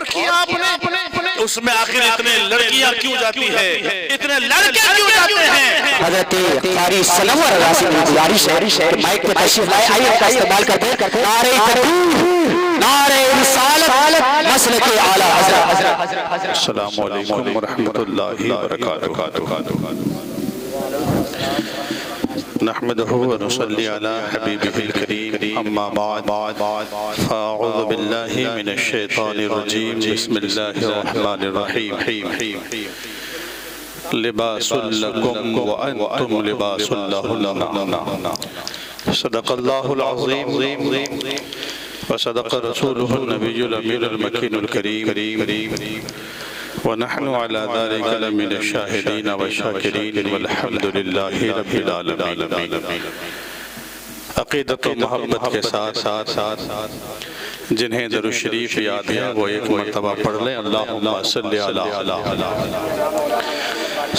کیا آپ نے اس میں آخر اتنے لڑکیاں کیوں جاتی ہے، اتنے لڑکے کیوں جاتے ہیں؟ حضرت قاری سنور راسم گزارش ہے مائک پہ تشریف لائے، آئیے اس کا استعمال کرتے ہیں۔ نعرہ تکبیر، نعرہ رسالت، مسلک اعلیٰ حضرت۔ السلام علیکم ورحمۃ اللہ وبرکاتہ۔ نحمده ونصلي على حبيبه الكريم اما بعد فاعوذ بالله من الشيطان الرجيم بسم الله الرحمن الرحيم لباس لكم وانتم لباس لهن صدق الله العظيم وصدق رسوله النبي الامين المكين الكريم ونحن على ذلك لمن الشاهدين والشاكرين والحمد لله رب العالمين۔ عقیدت و محبت کے ساتھ جنہیں درود شریف یاد ہے وہ ایک مرتبہ پڑھ لیں۔ اللہم صلی علی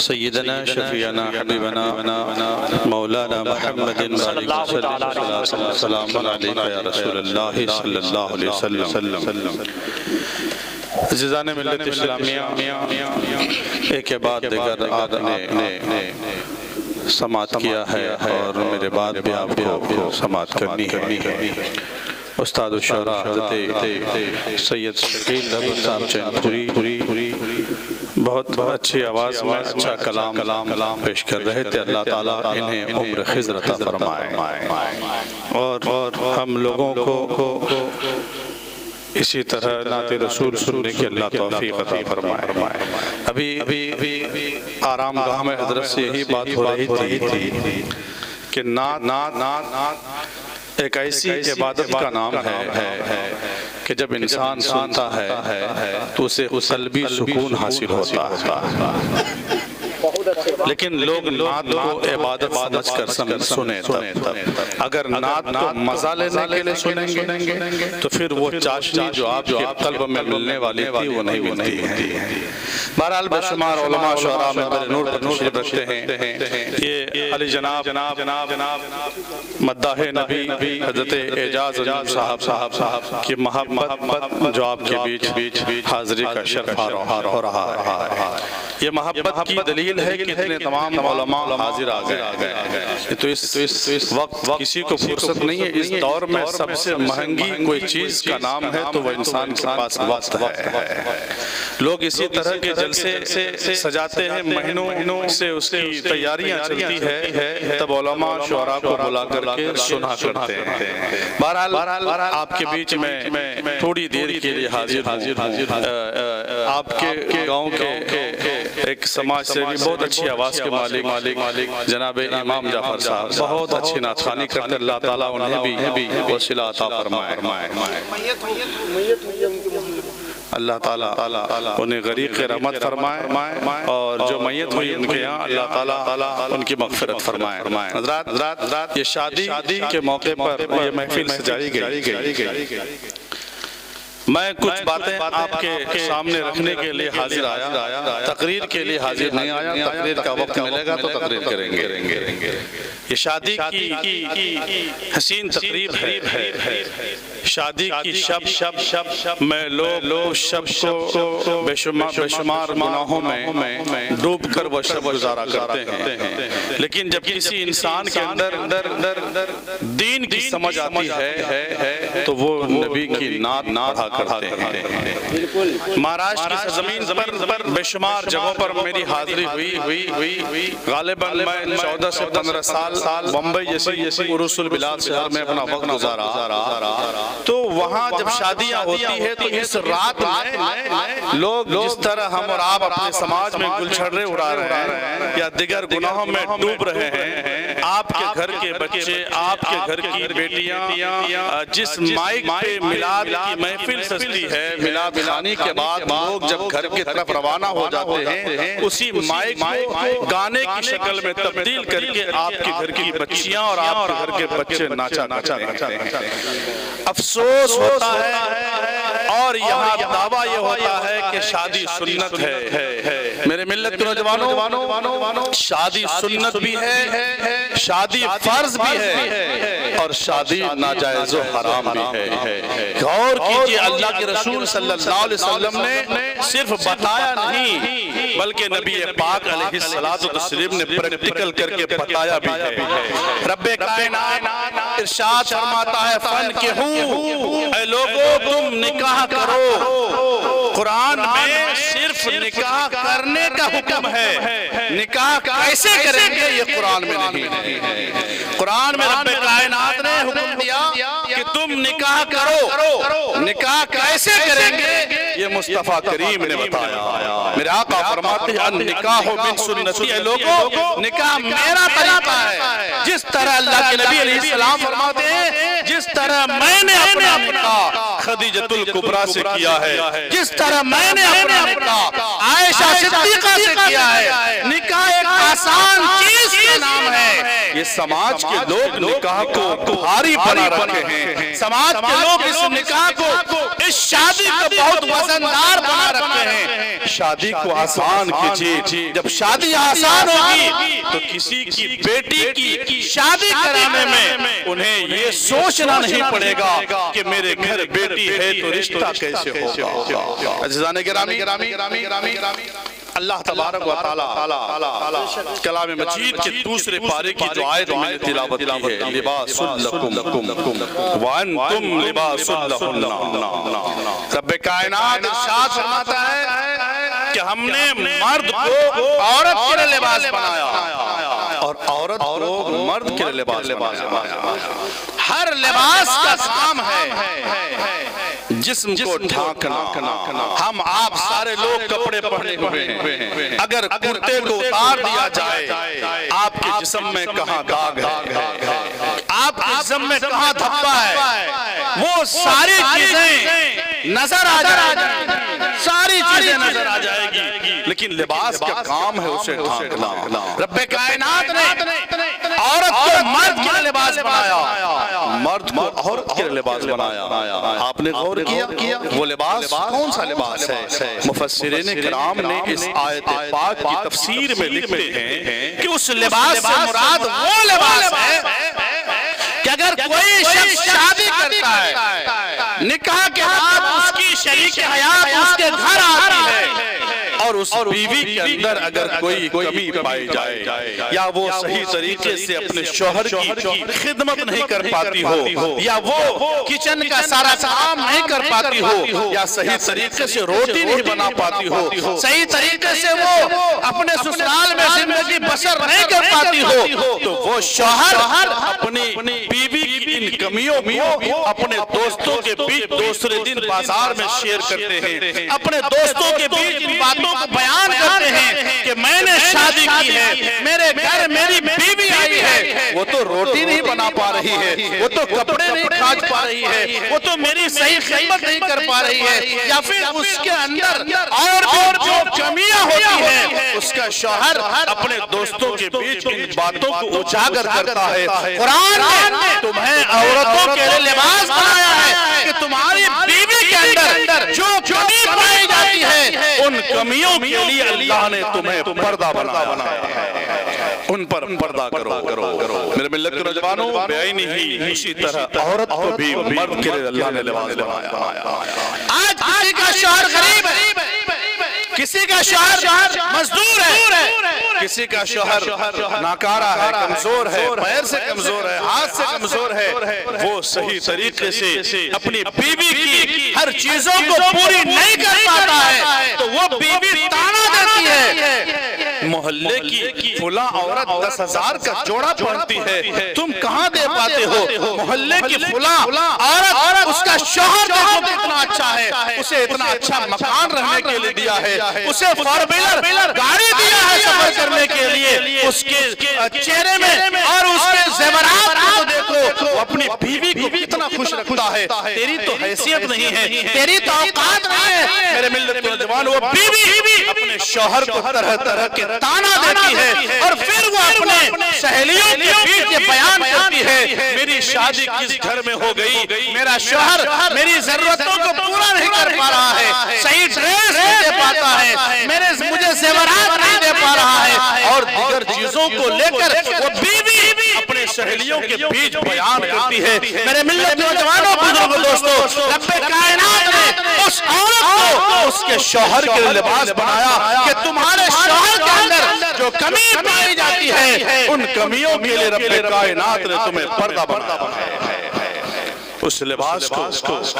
سیدنا شفیعنا حبیبنا مولانا محمد صلی اللہ علیہ رسول اللہ صلی اللہ علیہ وسلم۔ عزیزان ملت اسلامیہ، ایک کے بعد دیگر آپ نے سماعت کیا ہے اور میرے بعد بھی آپ کو سماعت کرنی ہے۔ استاد الشعراء حضرت سید شکیل احمد صاحب چین پوری بہت اچھی آواز میں اچھا کلام پیش کر رہے تھے۔ اللہ تعالیٰ انہیں عمر خضر عطا فرمائے اور ہم لوگوں کو اسی طرح نعت رسول سننے کی اللہ توفیق عطا فرمائے۔ ابھی آرام گاہ میں حضرت سے یہی بات ہو رہی تھی کہ نعت ایک ایسی عبادت کا نام ہے کہ جب انسان سنتا ہے تو اسے قلبی سکون حاصل ہوتا ہے، لیکن لوگ نعت کو عبادت سمجھ کر سنیں تب۔ اگر نعت کو مزہ لینے کے لئے سنیں گے تو پھر وہ چاشنی جو آپ کے قلب میں ملنے والی تھی وہ نہیں ملتی ہے۔ بہرحال بے شمار علماء شعراء میں بر نور پر تشریف رکھتے ہیں۔ یہ علی جناب مداح نبی حضرت اعجاز صاحب کی محبت جو آپ کے بیچ حاضری کا شرف ہو رہا ہے، یہ محبت کی دلیل ہے کہ اتنے تمام علماء حاضر آ گئے۔ تو اس وقت کسی کو فرصت نہیں ہے۔ اس دور میں سب سے مہنگی کوئی چیز کا نام ہے تو وہ انسان کے پاس وقت ہے۔ لوگ اسی طرح کے جلسے سجاتے ہیں، مہینوں سے اس کی تیاریاں چلتی ہے، تب علماء شعراء کو بلا کر کے سنا کرتے ہیں۔ بہرحال آپ کے بیچ میں تھوڑی دیر کے لیے حاضر ہوں۔ آپ کے گاؤں کے ایک سماج سے بھی بہت اچھی آواز کے مالک جناب امام جعفر صاحب بہت اچھی نعت خوانی کرتے، اللہ تعالیٰ انہیں بھی وسیلہ عطا فرمائے۔ اللہ تعالیٰ انہیں غریق رحمت فرمائے اور جو میت ہوئی ان کے یہاں اللہ تعالیٰ ان کی مغفرت فرمائے۔ حضرات یہ شادی کے موقع پر یہ محفل سجائی گئی۔ میں کچھ باتیں آپ کے سامنے رکھنے کے لیے حاضر آیا، تقریر کے لیے حاضر نہیں آیا۔ تقریر کا وقت ملے گا تو تقریر کریں گے۔ یہ شادی کی حسین تقریب ہے۔ شادی کی شب میں لوگ شب کو بے شمار گناہوں میں ڈوب کر وہ شب گزارا کرتے ہیں، لیکن جب کسی انسان کے اندر دین کی سمجھ آتی ہے تو وہ نبی کی نعت پڑھا کرتے ہیں۔ مہاراشٹر کی سرزمین پر بے شمار جگہوں پر میری حاضری ہوئی۔ غالباً میں 14 سے 15 سال بمبئی جیسی عروس البلاد شہر میں اپنا وقت گزارا، تو وہاں جب شادیاں ہوتی ہے تو اس رات میں لوگ جس طرح ہم اور آپ اپنے سماج میں گل چھڑے اڑا رہے ہیں یا دیگر گناہوں میں ڈوب رہے ہیں، آپ کے گھر کے بچے، آپ کے گھر کی بیٹیاں جس مائک پہ میلاد کی محفل سجتی ہے، میلاد خوانی کے بعد لوگ جب گھر کی طرف روانہ ہو جاتے ہیں، اسی مائک کو گانے کی شکل میں تبدیل کر کے آپ کے گھر کی بچیاں اور آپ کے گھر کے بچے ناچا کرتے ہیں۔ افسوس ہوتا ہے اور یہاں دعویٰ یہ ہوتا ہے کہ شادی سنت ہے۔ میرے ملت کے نوجوانوں، شادی سنت بھی ہے، شادی فرض بھی ہے اور شادی ناجائز و حرام بھی ہے۔ غور کیجئے اللہ کے رسول صلی اللہ علیہ وسلم نے صرف بتایا نہیں بلکہ نبی پاک علیہ السلام نے پریکٹیکل کر کے بتایا بھی ہے۔ رب کائنات ارشاد فرماتا ہے فَانْكِحُوا، اے لوگو تم نکاح کرو۔ قرآن میں صرف نکاح کرنے کا حکم ہے، نکاح کیسے کریں گے یہ قرآن میں نہیں ہے۔ قرآن میں رب کائنات نے حکم دیا کہ تم نکاح کرو، نکاح کیسے کریں گے یہ مصطفیٰ کریم نے بتایا۔ میرے آقا فرماتے ہیں النکاح من سنتی، اے لوگو نکاح میرا طریقہ ہے۔ جس طرح اللہ کے نبی علیہ السلام فرماتے ہیں جس طرح میں نے اپنا نکاح خدیجۃ الکبریٰ سے کیا ہے، جس طرح میں نے اپنا نکاح عائشہ صدیقہ سے کیا ہے۔ نکاح ایک آسان چیز کا نام ہے۔ یہ سماج کے لوگ نکاح کو بھاری بنا رکھے ہیں، سماج کے لوگ اس نکاح کو، اس شادی کو بہت وزندار بنا رکھے ہیں۔ شادی کو آسان کیجئے، جب شادی آسان ہوگی تو کسی کی بیٹی کی شادی کرانے میں انہیں یہ سوچنا نہیں پڑے گا کہ میرے گھر بیٹی ہے تو رشتہ کیسے ہوگا۔ عزیزان گرامی، اللہ تبارک و تعالی کلام مجید کے دوسرے پارے کی جو آیت میں نے تلاوت کی ہے، لباس لکم وانتم لباس لہن۔ رب کائنات ارشاد فرماتا ہے کہ ہم نے مرد کو عورت کے لیے لباس بنایا اور عورت کو مرد کے لیے لباس بنایا۔ ہر لباس کا کام ہے جسم کو ڈھانکنا۔ ہم آپ سارے لوگ کپڑے پہنے ہوئے ہیں، اگر کرتے کو اتار دیا جائے آپ کے جسم میں کہاں داغ ہے، آپ کے جسم میں کہاں دھبا ہے، وہ ساری چیزیں نظر آ جائیں گی، ساری چیزیں نظر آ جائے گی، لیکن لباس کا کام ہے اسے ڈھانکنا۔ رب کائنات نے عورت کو مرد کے لباس بنایا، مرد کو عورت کے لباس بنایا۔ آپ نے غور کیا وہ لباس کون سا لباس ہے؟ مفسرین کرام نے اس آیت پاک کی تفسیر میں لکھتے ہیں کہ اس لباس سے مراد وہ لباس ہے کہ اگر کوئی شخص شادی کرتا ہے، نکاح کے بعد اس کی شریک حیات اس کے گھر آتی ہے اور اس بیوی کے اندر اگر کوئی کمی پائی جائے یا وہ صحیح طریقے سے اپنے شوہر کی خدمت نہیں کر پاتی ہو یا وہ کچن کا سارا کام نہیں کر پاتی ہو یا صحیح طریقے سے روٹی نہیں بنا پاتی ہو، صحیح طریقے سے وہ اپنے سسرال میں زندگی بسر نہیں کر پاتی ہو، تو وہ شوہر اپنی بیوی کی ان کمیوں کو اپنے دوستوں کے بیچ دوسرے دن بازار میں شیئر کرتے ہیں، اپنے دوستوں کے بیچ ان باتوں کو بیان کرتے ہیں کہ میں نے شادی کی ہے، میرے گھر میری بیوی آئی ہے، وہ تو روٹی نہیں بنا پا رہی ہے، وہ تو کپڑے نہیں کھاج پا رہی ہے، وہ تو میری صحیح خدمت نہیں کر پا رہی ہے، یا پھر اس کے اندر اور جو کمیاں ہوتی ہیں اس کا شوہر اپنے دوستوں کے بیچ ان باتوں کو اجاگر کرتا ہے۔ قرآن نے تمہیں عورتوں کے لیے لباس بنایا ہے کہ تمہاری بیوی کے اندر جو کمی پائی جاتی ہے ان کمیوں کے لیے اللہ نے تمہیں پردہ بنایا ہے، ان پر پردہ کرو۔ میرے ملت کے نوجوانوں، بے آئینی ہی اسی طرح عورت کو بھی مرد کے لیے اللہ نے لباس بنایا۔ آج کسی کا شوہر غریب ہے، کسی کا شوہر مزدور ہے، کسی کا شوہر ناکارہ ہے، کمزور ہے، پیر سے کمزور ہے، ہاتھ سے کمزور ہے، وہ صحیح طریقے سے اپنی بیوی کی ہر چیزوں کو پوری نہیں کر پاتا ہے تو وہ بیوی تانا دیتی ہے، محلے کی فلاں عورت 10,000 کا جوڑا پہنتی ہے، تم کہاں دے پاتے ہو؟ محلے کی فلاں عورت اس کا شوہر دیکھو کتنا اچھا ہے، اسے اتنا اچھا مکان رہنے کے لیے دیا ہے، اسے 4 ویلر گاڑی دیا ہے سفر کرنے کے لیے، اس کے چہرے میں اور اس کے زیورات کو دیکھو، وہ اپنی بیوی کو کتنا خوش رکھتا ہے۔ تیری تو حیثیت نہیں ہے، تیری تو اوقات نہیں ہے، میرے ملت کے نوجوان، وہ بیوی اپنے شوہر کو طرح طرح کے تانا دیتی ہے اور پھر وہ اپنے سہیلیوں کے بیچ یہ بیان کرتی ہے میری شادی کس گھر میں ہو گئی، میرا شوہر میری ضرورتوں کو پورا نہیں کر پا رہا ہے، صحیح ڈریس نہیں دے پاتا ہے، مجھے زیورات نہیں دے پا رہا ہے، اور دیگر چیزوں کو لے کر وہ بیوی اپنے سہیلیوں کے بیچ بیان کرتی ہے۔ میرے ملت کے نوجوانوں، بزرگوں، دوستوں، رب کائنات نے اس عورت کو اس کے شوہر کے لباس بنایا کہ تمہارے شوہر کے اندر جو کمی پائی جاتی ہے ان کمیوں کے لیے رب کائنات نے تمہیں پردہ بنایا ہے۔ اس لباس کو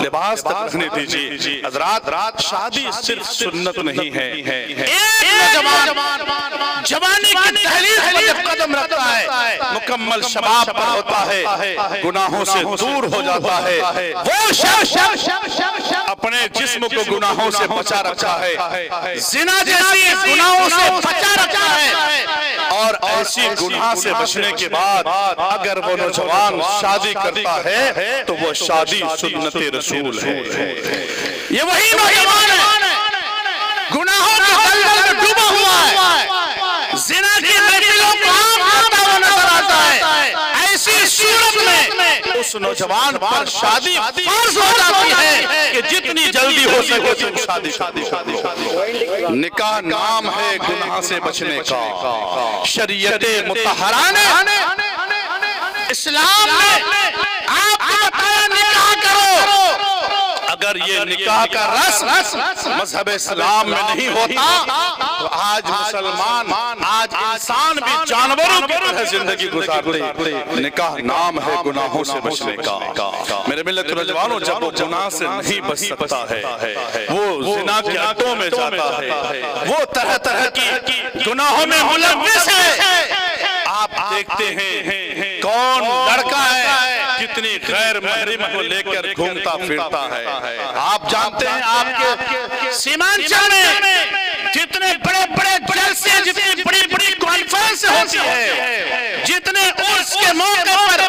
لباس تک رکھنے دیجیے حضرات، شادی صرف سنت نہیں ہے۔ ایک نوجوان جوانی کی دہلیز پر جب قدم رکھتا ہے، مکمل شباب پر ہوتا ہے، گناہوں سے دور ہو جاتا ہے، وہ شخص اپنے جسم کو گناہوں سے بچا رکھا ہے، زنا جیسی گناہوں سے بچا رکھا ہے، اور ایسی گناہ سے بچنے کے بعد اگر وہ نوجوان شادی کرتا ہے تو وہ شادی سنت رسول ہے۔ یہ وہی نوجوان ہے گناہوں کے دلدل میں ڈوبا ہوا ہے، زنا کی محفلوں کو عام کرتا ہوا نظر آتا ہے، ایسی صورت میں اس نوجوان پر شادی فرض ہو جاتی ہے کہ جتنی جلدی ہو سکے تم شادی۔ نکاح نام ہے گناہ سے بچنے کا، شریعت مطہرہ نے اسلام نے آپ کو بتایا نکاح کرو۔ اگر یہ نکاح کا رسم مذہب اسلام میں نہیں ہوتا تو آج مسلمان، آج انسان بھی جانوروں کی طرح زندگی گزارتے۔ نکاح نام ہے گناہوں سے بچنے کا۔ میرے ملت نوجوانوں، جب وہ گناہ سے نہیں بچ سکتا ہے، وہ زنا کے اڈوں میں جاتا ہے، وہ طرح طرح کی گناہوں میں ملوث ہے۔ آپ دیکھتے ہیں کون لڑکا ہے کتنی غیر محرم کو لے کر گھومتا پھرتا ہے۔ آپ جانتے ہیں آپ کے سیمانچل میں جتنے بڑے بڑے جلسے، جتنی بڑی بڑی کانفرنس ہوتی ہے، جتنے عرس کے موقع پر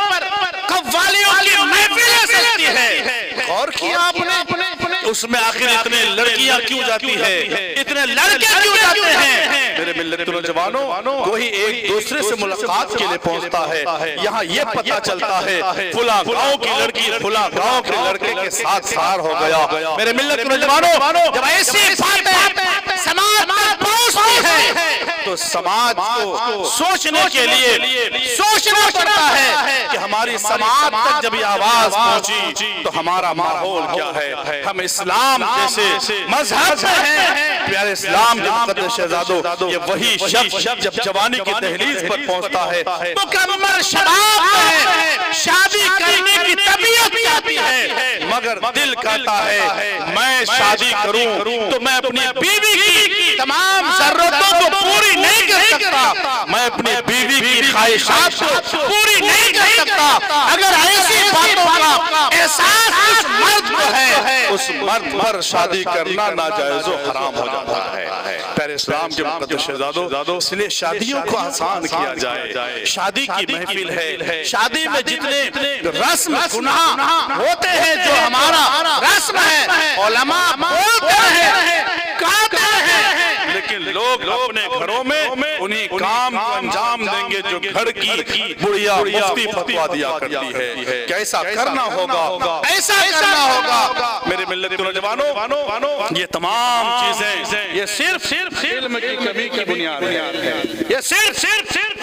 قوالیوں کی محفلیں سجتی ہے، غور کیا آپ نے اس میں آخر اتنے لڑکیاں کیوں جاتی ہے، اتنے لڑکے کیوں جاتے ہیں؟ میرے ملت نوجوانوں، کوئی ایک دوسرے سے ملاقات کے لیے پہنچتا ہے، یہاں یہ پتہ چلتا ہے فلاں گاؤں کی لڑکی فلاں گاؤں کے لڑکے کے ساتھ سار ہو گیا۔ میرے ملت نوجوانوں، جب ایسی باتیں سماج میں پہنچتی ہے تو سماج کو سوچنے کے لیے سوچنا پڑتا ہے کہ ہماری سماج تک جب یہ آواز پہنچی تو ہمارا ماحول کیا ہے۔ ہم اسلام جیسے مذہب میں ہیں، پیارے اسلام کے مقدس شہزادوں، یہ وہی شخص جب جوانی کی دہلیز پر پہنچتا ہے، مکمل شباب ہے، شادی کرنے کی طبیعت چاہتی ہے، مگر دل کہتا ہے میں شادی کروں تو میں اپنی بیوی کی تمام ضرورتوں کو پوری نہیں کر سکتا، میں اپنی بیوی کی خواہشات کو پوری نہیں کر سکتا۔ اگر ایسی باتوں کا احساس اس مرد کو ہے، اس مرد پر شادی کرنا ناجائز و حرام ہو جاتا ہے۔ پیارے اسلام کے مقدس شہزادوں، اس لیے شادیوں کو آسان کیا جائے۔ شادی کی محفل ہے، شادی میں جتنے رسم گناہ ہوتے ہیں جو ہمارا رسم ہے، علماء بولتے ہیں، کہتے ہیں، لیکن لوگ اپنے گھروں میں انہی کام کو انجام دیں گے جو گھر کی بڑھیا مفتی فتویٰ دیا کرتی ہے کہ ایسا کرنا ہوگا، ایسا کرنا ہوگا۔ میرے ملت نوجوانوں، یہ تمام چیزیں یہ صرف علم کی کمی کی بنیاد ہے، یہ صرف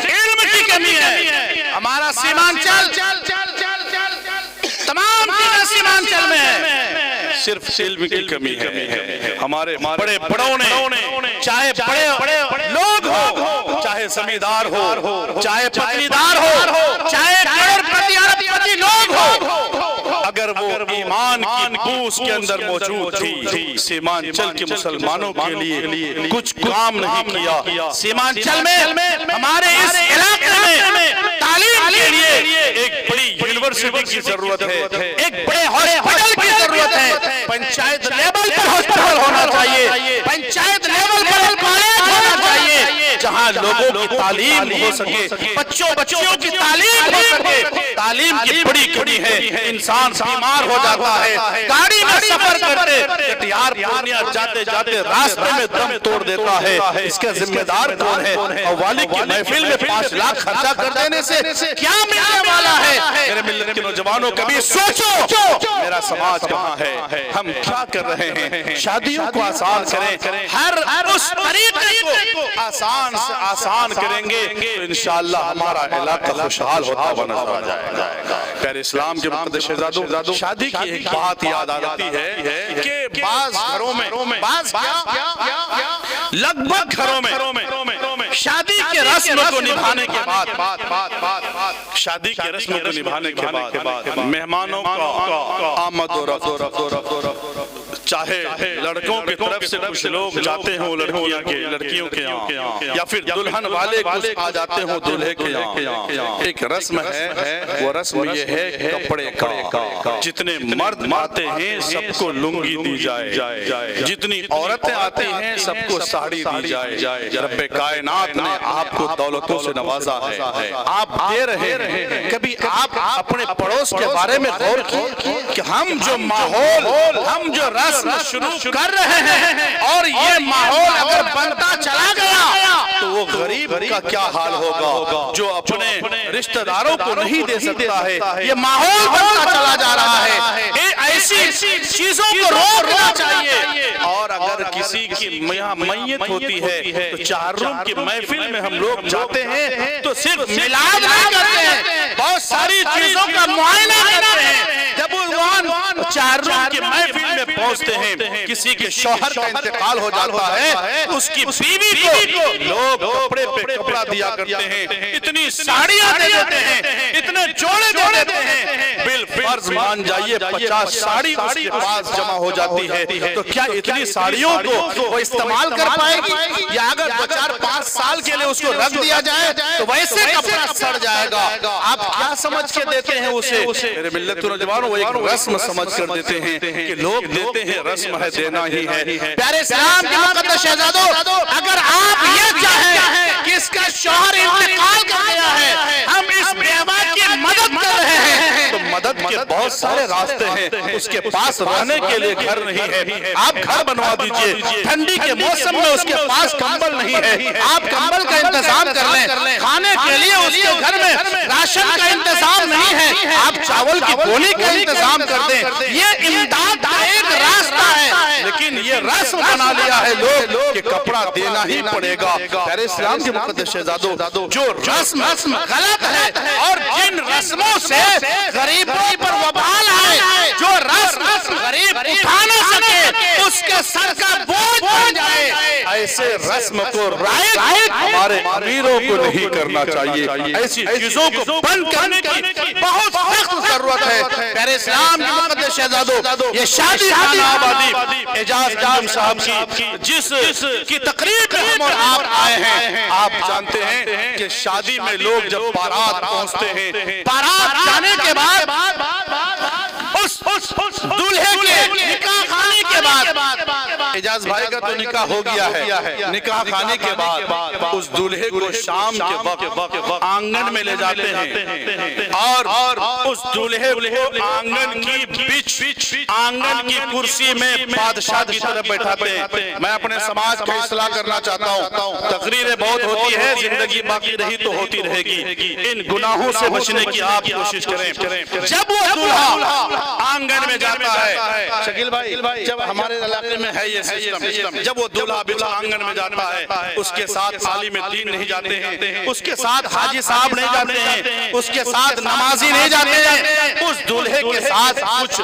علم کی کمی ہے۔ ہمارا سیمانچل تمام چیزیں سیمانچل میں ہے، صرف علم کی کمی ہے۔ ہمارے بڑے بڑوں نے، چاہے بڑے لوگ ہو، چاہے زمیندار ہو، چاہے پتنیدار ہو، چاہے کروڑپتی اربپتی لوگ ہو، اگر وہ ایمان کی بوس کے اندر موجود تھی، سیمانچل کے مسلمانوں کے لیے کچھ کام نہیں کیا۔ سیمانچل میں ہمارے اس علاقے میں تعلیم کے لیے ایک بڑی یونیورسٹی کی ضرورت ہے، ایک بڑے ہاسپٹل کی ضرورت ہے، پنچایت لیول پر ہاسپٹل ہونا چاہیے، پنچایت لیول پر کالج ہونا چاہیے، جہاں لوگوں کی تعلیم ہو سکے، بچوں کی تعلیم ہو سکے۔ تعلیم کی بڑی کمی ہے، انسان بیمار ہو جاتا ہے، گاڑی میں سفر کرتے کٹیہار پورنیہ جاتے جاتے راستے میں دم توڑ دیتا ہے، اس کا ذمہ دار کون ہے؟ اور والی کی محفل میں 5 لاکھ خرچہ کر دینے سے کیا ملنے والا ہے؟ میرے ملت کے نوجوانوں کبھی سوچو میرا سماج کہاں ہے، ہم کیا کر رہے ہیں؟ شادیوں کو آسان کریں، ہر اس طریقے کو آسان سے آسان کریں گے تو انشاءاللہ ہمارا علاقہ خوشحال ہوتا ہوا نظر آ جائے گا۔ پیارے اسلام کے مقدس شہزادوں، شادی کی ایک بات یاد آتی ہے کہ بعض گھروں میں لگ بھگ گھروں میں شادی کے رسم کو نبھانے کے بعد مہمانوں کا آمد و رفت، چاہے لڑکوں کی طرف سے کچھ لوگ جاتے ہوں لڑکیوں کے یہاں، یا پھر دلہن والے کچھ آ جاتے ہوں دلہے کے یہاں، ایک رسم ہے، وہ رسم یہ ہے کپڑے کا، جتنے مرد آتے ہیں سب کو لنگی دی جائے، جتنی عورتیں آتی ہیں سب کو ساڑی دی جائے۔ رب کائنات نے آپ کو دولتوں سے نوازا ہے، آپ دے رہے ہیں، کبھی آپ اپنے پڑوس کے بارے میں غور کیے کہ ہم جو ماحول، ہم جو رسم شروع کر رہے ہیں اور یہ ماحول اگر بنتا چلا گیا تو وہ غریب کا کیا حال ہوگا جو اپنے رشتہ داروں کو نہیں دے سکتا ہے۔ یہ ماحول بنتا چلا جا رہا ہے، ایسی چیزوں کو روکنا چاہیے۔ اور اگر کسی کی یہاں میت ہوتی ہے تو چہارم کی محفل میں ہم لوگ جاتے ہیں تو صرف میلاد نہیں کرتے ہیں، بہت ساری چیزوں کا معائنہ کرتے ہیں۔ جب وہ چہارم کی محفل میں پہنچتے ہیں، کسی کے شوہر کا انتقال ہو جاتا ہے، اس کی بیوی کو لوگ کپڑے پہ کپڑا دیا کرتے ہیں، اتنی ساڑیاں دے دیتے ہیں، اتنے جوڑے دے دیتے ہیں، بالفرض مان جائیے 50 ساڑی اس کے پاس جمع ہو جاتی ہے، تو کیا اتنی ساڑیوں کو وہ استعمال کر پائے گی؟ یا اگر 4-5 سال کے لئے اس کو رکھ دیا جائے تو ویسے کپڑا سڑ جائے گا۔ آپ کیا سمجھ کے دیتے ہیں اسے؟ میرے ملت نوجوانوں، وہ ایک رسم سمجھ کر دیتے ہیں کہ لوگ دیتے ہیں، رسم ہے دینا ہی ہے۔ پیارے اسلام کے مقدس شہزادوں، اگر آپ یہ چاہیں کہ اس کا شوہر انتقال کر گیا ہے، ہم اس بیوہ کی مدد کر رہے ہیں، تو مدد کے بہت سارے راستے ہیں۔ اس کے پاس رہنے کے لیے گھر نہیں ہے، آپ گھر بنوا دیجئے۔ ٹھنڈی کے موسم میں اس کے پاس کمبل نہیں ہے، آپ کمبل کا انتظام کر لیں۔ کھانے کے لیے اس کے گھر میں راشن کا انتظام نہیں ہے، آپ چاول کی گولی کا انتظام کر دیں۔ یہ امداد کا ایک راستہ ہے، لیکن یہ رسم بنا لیا ہے لوگ کہ کپڑا دینا ہی پڑے گا۔ پیارے اسلام کے مقدس شہزادوں، جو رسم غلط ہے اور جن رسموں سے غریبوں پر وبال آئے، جو رسم غریب اٹھا نہ سکے، اس کے سر کا بوجھ بن جائے، ایسے رسم کو رائج ہمارے امیروں کو نہیں کرنا چاہیے۔ ایسی چیزوں کو بند کرنے کی بہت سخت ضرورت ہے۔ پیارے اسلام کے مقدس شہزادوں، یہ شادی خانہ آبادی اعجاز انجم صاحب کی جس کی تقریب میں ہم اور آپ آئے ہیں، آپ جانتے ہیں کہ شادی میں لوگ جب بارات پہنچتے ہیں، بارات جانے کے بعد اس دلہے کے نکاح خانے کے بعد، اعجاز بھائی کا تو نکاح ہو گیا ہے، نکاح خانے کے بعد اس دلہے کو شام کے وقت آنگن میں لے جاتے ہیں اور اس دلہے کو آنگن کی بیچ آنگن کی کرسی میں بادشاہ کی طرف بیٹھاتے ہیں۔ میں اپنے سماج کا اصلاح کرنا چاہتا ہوں، تقریریں بہت ہوتی ہے، زندگی باقی رہی تو ہوتی رہے گی، ان گناہوں سے بچنے کی آپ کوشش کریں۔ جب وہ دلہا آنگن میں جاتا ہے، شکیل بھائی جب ہمارے علاقے میں ہے یہ سسٹم، جب وہ دلہا بچہ آنگن میں جاتا ہے، اس کے ساتھ عالم دین نہیں جاتے ہیں، اس کے ساتھ حاجی صاحب نہیں جاتے ہیں، اس کے ساتھ نمازی نہیں جاتے ہیں، اس دلہے کے ساتھ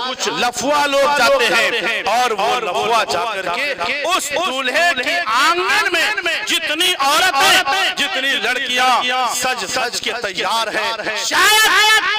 کچھ لفوا لوگ جاتے ہیں، اور وہ لفوا جا کر کے اس دلہے کے آنگن میں جتنی عورتیں، جتنی لڑکیاں سج کے تیار ہیں، شاید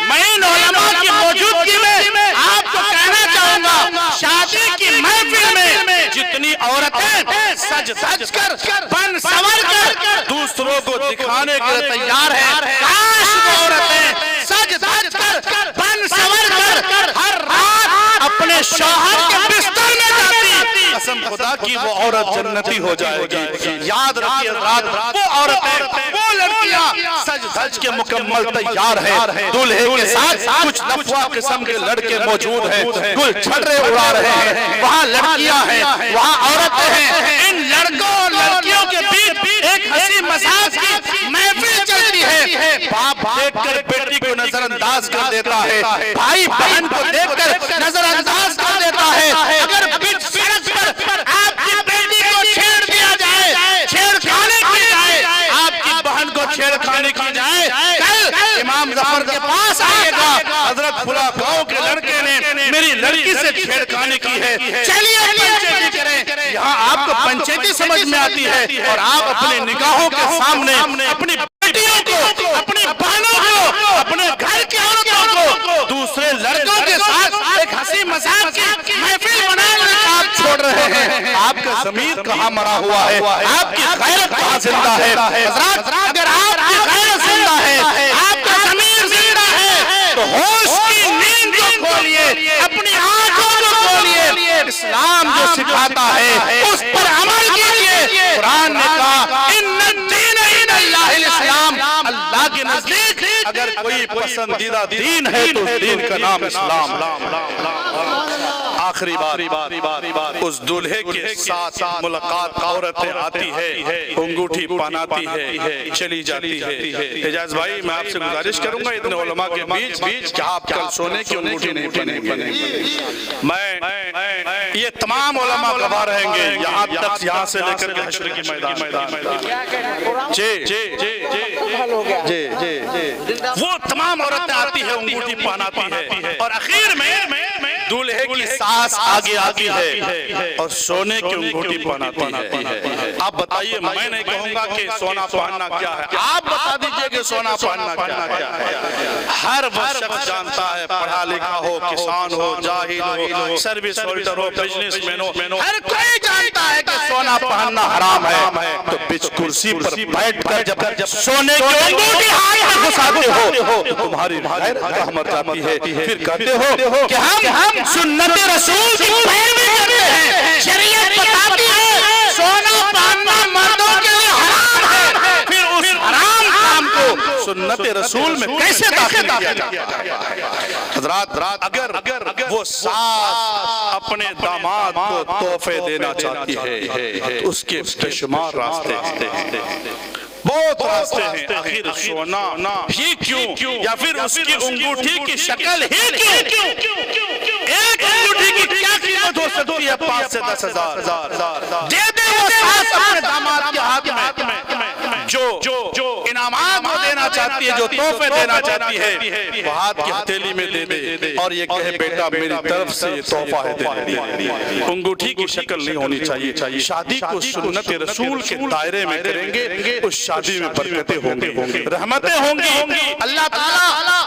میں ان علماء کی موجودگی میں آپ کو کہنا چاہوں گا، شادی کی محفل میں جتنی عورتیں سج کر بن سور کر دوسروں کو دکھانے کے لیے تیار ہیں، کاش وہ عورتیں سج کر بن سور کر ہر رات اپنے شوہر کے بستر میں جاتی، قسم خدا کی وہ عورت جنتی ہو جائے گی۔ یاد رکھیے حضرات، وہ عورتیں، وہ لڑکیاں سج کے مکمل تیار ہیں، دلہے کے ساتھ کچھ لفوا قسم کے لڑکے موجود ہیں، گل چھڑے اڑا رہے ہیں، وہاں لڑکیاں ہیں، وہاں عورتیں ہیں، ان لڑکوں اور لڑکیوں کے بیچ ایک ہنسی مذاق کی محفل چلتی ہے۔ باپ دیکھ کر بیٹی کو نظر انداز کر دیتا ہے، بھائی بہن کو دیکھ کر نظر انداز کر دیتا ہے۔ اگر بیچ سڑک پر آپ کی بیٹی کو چھیڑ دیا جائے، چھیڑ کھانے کی جائے، آپ کی بہن کو چھیڑ کھانے کی جائے، کل امام ظفر کے پاس آئے گا، حضرت فلاں گاؤں کے لڑکے نے میری لڑکی سے چھیڑخانی کی ہے، چلیے پنچیتی کریں۔ یہاں آپ کو پنچیتی سمجھ میں آتی ہے اور آپ اپنے نگاہوں کے سامنے اپنی بیٹیوں کو، اپنی بہنوں کو، اپنے گھر کی عورتوں کو دوسرے لڑکوں کے ساتھ ایک ہنسی مذاق کی محفل بنانے کا آپ چھوڑ رہے ہیں۔ آپ کا ضمیر کہاں مرا ہوا ہے؟ آپ کی غیرت کہاں زندہ ہے؟ حضرات اگر آپ کی غیرت زندہ ہے، آپ کا ضمیر زندہ ہے تو ہوش کی نیند کو کھولیے، اپنی آنکھوں کو کھولیے، اسلام جو سکھاتا ہے اس پر عمل کیجئے۔ قرآن نے کہا ان الدین عند اللہ الاسلام، اللہ کے نزدیک اگر کوئی پسندیدہ دین ہے تو اس دین کا نام اسلام۔ آخری بات، اس دولہے کے ساتھ ملاقات عورتیں آتی ہے، انگوٹھی پہناتی ہے، چلی جاتی ہے۔ اعجاز بھائی میں آپ سے گزارش کروں گا اتنے علماء کے بیچ کہ آپ کل سونے کی انگوٹھی نہیں پہنیں گے۔ میں یہ تمام علماء گواہ رہیں گے یہاں تک، یہاں سے لے کر کے حشر کی میدان۔ وہ تمام عورتیں آتی ہے، انگوٹھی پہناتی ہے اور اخیر میں دولہے کی ساس آگے آتی ہے اور سونے کی انگوٹھی پہناتی ہے۔ آپ بتائیے، میں نہیں کہوں گا کہ سونا پہننا کیا ہے، آپ بتا دیجئے کہ سونا پہننا کیا ہے۔ ہر وہ شخص جانتا ہے، پڑھا لکھا ہو، کسان ہو، جاہل ہو، سروس ہولڈر ہو، بزنس مین ہو، ہر کوئی جانتا ہے کہ سونا پہننا حرام ہے۔ تو بچ کرسی پر بیٹھ کر جب سونے کی انگوٹھی ہاتھ میں گھساتے ہو تو تمہاری غیرت کہاں مر جاتی ہے؟ پھر کہتے ہو کہ ہم سنت رسول کی پیروی کرتے ہیں، شریعت بتاتی ہے سونا پہننا مردوں کے لیے حرام ہے، پھر اس حرام کام کو سنت رسول میں کیسے داخل کیا جاتا ہے؟ حضرات اگر وہ ساس اپنے داماد کو تحفے دینا چاہتی ہے تو اس کے بے شمار راستے ہیں، بہت راستے ہیں۔ آخر سونا ہی کیوں یا پھر اس کی انگوٹھی کی شکل ہی کیوں؟ ایک انگوٹھی کی کیا قیمت ہو سکتی ہے؟ 5 سے 10 ہزار۔ دے دے وہ ساس اپنے داماد کے ہاتھ میں جو انعامات وہ دینا چاہتی ہے، جو تحفے دینا چاہتی ہے، وہ ہاتھ کی ہتھیلی میں دے دے اور یہ کہے بیٹا میری طرف سے یہ تحفہ ہے تیرے لیے۔ انگوٹھی کی شکل نہیں ہونی چاہیے۔ شادی کو سنت رسول کے دائرے میں کریں گے، اس شادی میں برکتیں ہوں گی، رحمتیں ہوں گی، اللہ تعالیٰ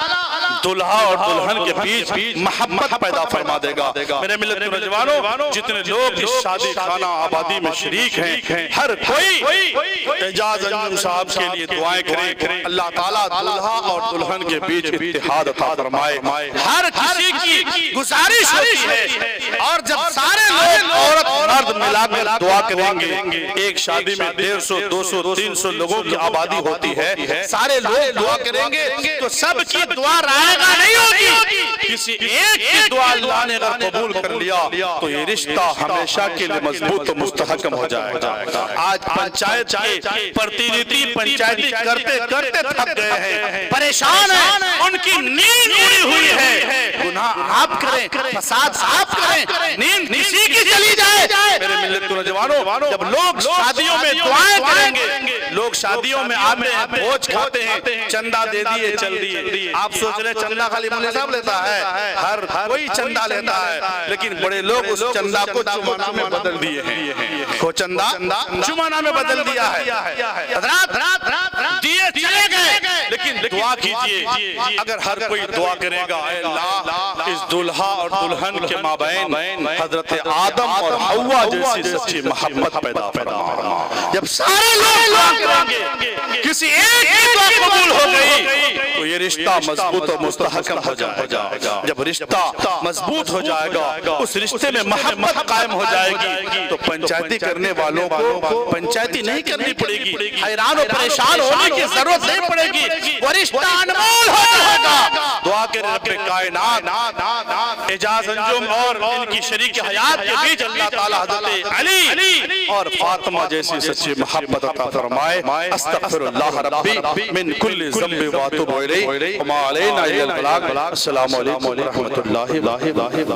دلہا اور دلہن کے بیچ محبت پیدا فرما دے گا۔ میرے ملت کے نوجوانوں، جتنے لوگ اس شادی خانہ آبادی میں شریک ہیں، ہر کوئی اعجاز انجم صاحب کے لیے دعائیں کریں، اللہ تعالیٰ دلہا اور دلہن کے بیچ اتحاد عطا فرمائے۔ ہر کسی کی گزارش ہوتی ہے اور جب سارے لوگ عورت مرد ملا کر دعا کریں گے، ایک شادی میں 150 200 300 لوگوں کی آبادی ہوتی ہے، سارے لوگ دعا کریں گے تو سب کی دعا رائے گا نہیں ہوگی، کسی ایک کی دعا اللہ نے اگر قبول کر لیا تو یہ رشتہ ہمیشہ کے لیے مضبوط و مستحکم ہو جائے گا۔ آج پنچایت کے پرتینیتی پنچایتی کرتے کرتے تھک گئے ہیں، پریشان ہیں، ان کی نیند اڑی ہوئی ہے۔ گناہ آپ کریں، فساد آپ کریں، نیند کسی کی چلی جائے۔ میرے ملت کے نوجوانوں، جب لوگ شادیوں میں دعائیں کریں گے، لوگ شادیوں میں آتے ہیں، بھوج کھاتے ہیں، چندہ دے دیے چل دیے۔ آپ سوچ رہے چندہ خالی مولوی صاحب لیتا ہے؟ ہر کوئی چندہ لیتا ہے، لیکن بڑے لوگ اس چندہ کو چمانہ میں بدل دیے ہیں۔ وہ چندہ چمانہ میں بدل دیا ہے۔ حضرات دیے چلے گئے، لیکن دعا کیجئے، اگر ہر کوئی دعا کرے گا اے اللہ اس دلہا اور دلہن کے مابین حضرت آدم اور حوا جیسی سچی محبت پیدا فرما۔ جب سارے لوگ دعا کریں گے، کسی ایک کی دعا قبول ہو گئی تو یہ رشتہ مضبوط و مستحکم ہو جائے گا۔ جب رشتہ مضبوط ہو جائے گا، اس رشتے میں محبت قائم ہو جائے گی تو پنچایتی کرنے والوں کو پنچایتی نہیں کرنی پڑے گی، حیران و پریشان ہونے کی ضرورت نہیں پڑے گی، وہ رشتہ انمول ہو جائے گا۔ دعا کرے رب کائنات اعجاز انجم اور ان کی شریک حیات کے بیچ اللہ تعالی حضرت علی اور فاطمہ جیسی سچی محبت عطا فرمائے۔ استغفر اللہ ربی من کل ذنب واتوب الیہ وما علینا الا البلاغ۔ السلام علیکم ورحمۃ اللہ وبرکاتہ۔